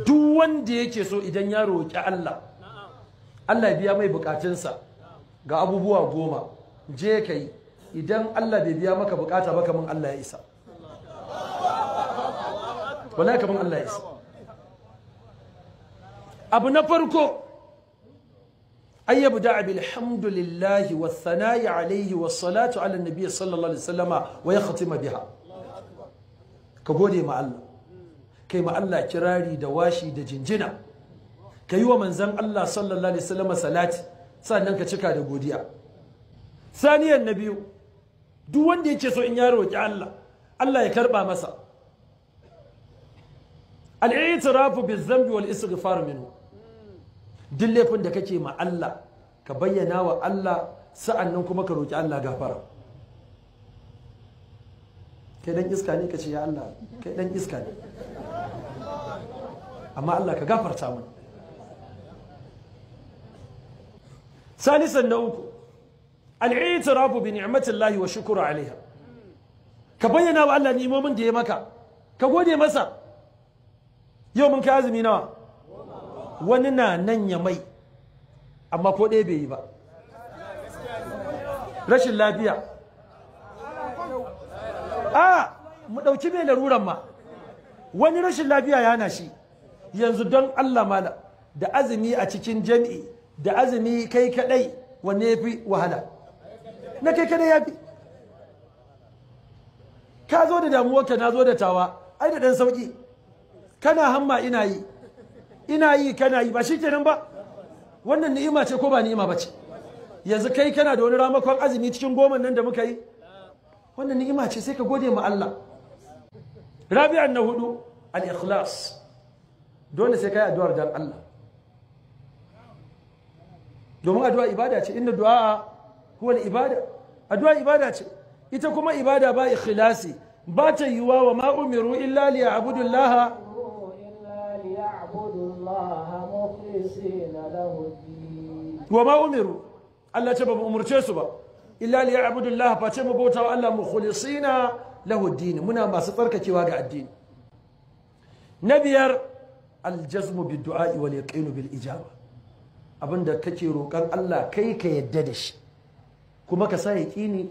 duk wanda yake so idan ya roƙi Allah Allah ya biya mai bukatunsa ga abubuwa 10 je kai idan Allah bai biya maka bukata ba kaman Allah ya isa wallahi kaman Allah ya isa abu na farko أن يبدأ بالحمد لله والثناء عليه والصلاة على النبي صلى الله عليه وسلم ويختم بها كقولي مع الله كي مع الله كراري دواشي دجنجنا كي ومن زم الله صلى الله عليه وسلم صلاة سأنك تشكى دقوديا ثانيا النبي دوان دي يكسو إن يارو الله الله يكربا مسا الاعتراف بالذنب والاستغفار منه duk laifin da kake ma Allah ka bayyana wa Allah sa'annan kuma ka roki Allah gafara kai dan iska ne kace ya Allah kai dan iska ne amma Allah ka gafarta mana salisan na uku al-i'tirafu bi ni'matillahi wa shukru 'alayha ka bayyana wa Allah ni'imomin da ya maka ka gode masa yau mun kai azumi nawa wani na nan ya mai amma ko ɗaya bai yi ba rashin lafiya mu ɗauki mai laruran ma wani rashin lafiya yana shi yanzu don Allah mala da azumi a cikin jami'i da azumi kai kadai wanne ya fi wahala na kai kadai ya fi ka zo da damuwarka na zo da tawa ai da ɗan sauƙi kana hamma ina yi kana yi ba shi kenan ba wannan ni'ima ce ko ba ni'ima ba ce yanzu kai kana da wani ramakon azumi cikin 10 nan da muka yi wannan ni'ima ce sai ka gode ma Allah rabi'an na 4 al-ikhlas dole sai kai addu'ar dan Allah domin addu'a ibada ce inna du'a huwa al-ibada addu'a ibada ce ita kuma ibada ba ikhlasi ba ta yiwa wa ma umiru illa liya'budu Allah وما أمروا الله تبا أمرتي سبا إلا ليعبدوا الله فاتم بوتا الله مخلصين له الدين منا ما سطرك كواقع الدين نبير الجزم بالدعاء واليقين بالإجابة abinda kake roƙon Allah kai ka yadda da shi kuma ka sa yaƙini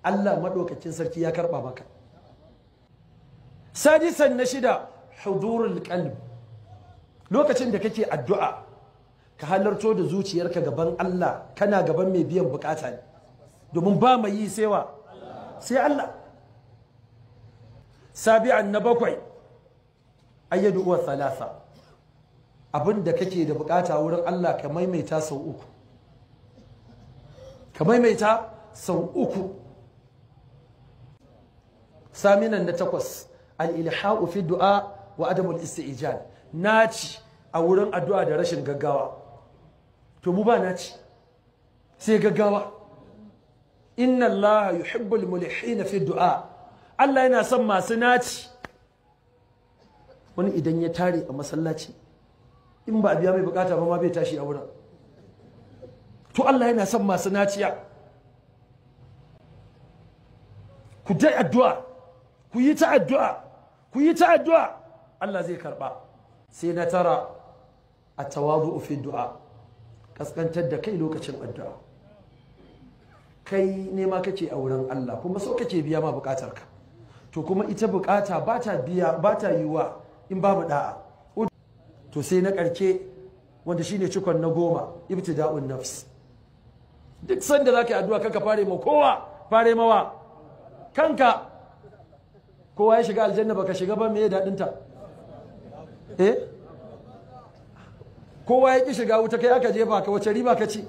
Allah madaukakin sarki ya karba maka sadisan na shida hudurul qalb lokacin da kake addu'a ka halarto da zuciyarka gaban Allah kana gaban mai biyan bukata ne domin ba mai yi sai Allah sabi'an na 7 ayyadu wa thalatha abinda kake da bukata wurin Allah ka maimaita sau 3 saminan na 8 al-ilha'u fi du'a wa adamul isti'jal naci a wurin addu'a da rashin gaggawa to mu ba naci sai gaggawa inna Allah yuhibbul mulihina fi du'a Allah yana son masu naci wani idan ya tare a masallaci in ba a biya mai bukata ba ma bai tashi a wurin to Allah yana son masu naciya ku dai addu'a ku yi ta addu'a Allah zai karba sai na tara a tawadu fi du'a kaskantar da kai lokacin addu'a kai nema kake a wurin Allah kuma so kake biya ma bukatarka to kuma ita bukata ba ta yiwa in babu da'a to sai na karke wanda shine cikon na 10 ibtida'un nafs duk sanda zaka yi addu'a kanka fare mawa kanka kowa ya shiga aljanna baka shiga ba me dadin ta kowa ya ki shiga wuta kai aka jefa ka wace riba ka ci